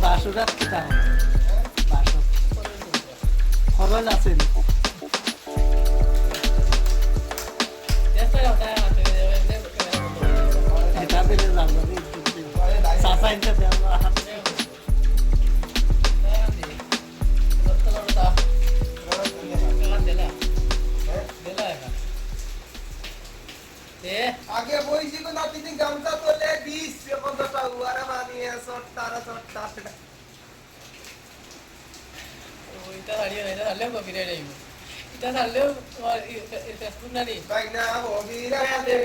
বাসুরা কিটা বাসু খরচ আছে এটা দিলে জানবো চাচা ইনতে দেওয়া আগে বইছি কোন আপনি গামছা তোলে 20 15টা উয়ারে বানিয়ে সট্টারা সট্টা ওইটা দাঁড়িয়ে এটা ধরলেও কপিরাইট আইব এটা ধরলেও ফেসবুক না রে তাই না ও বিরা দে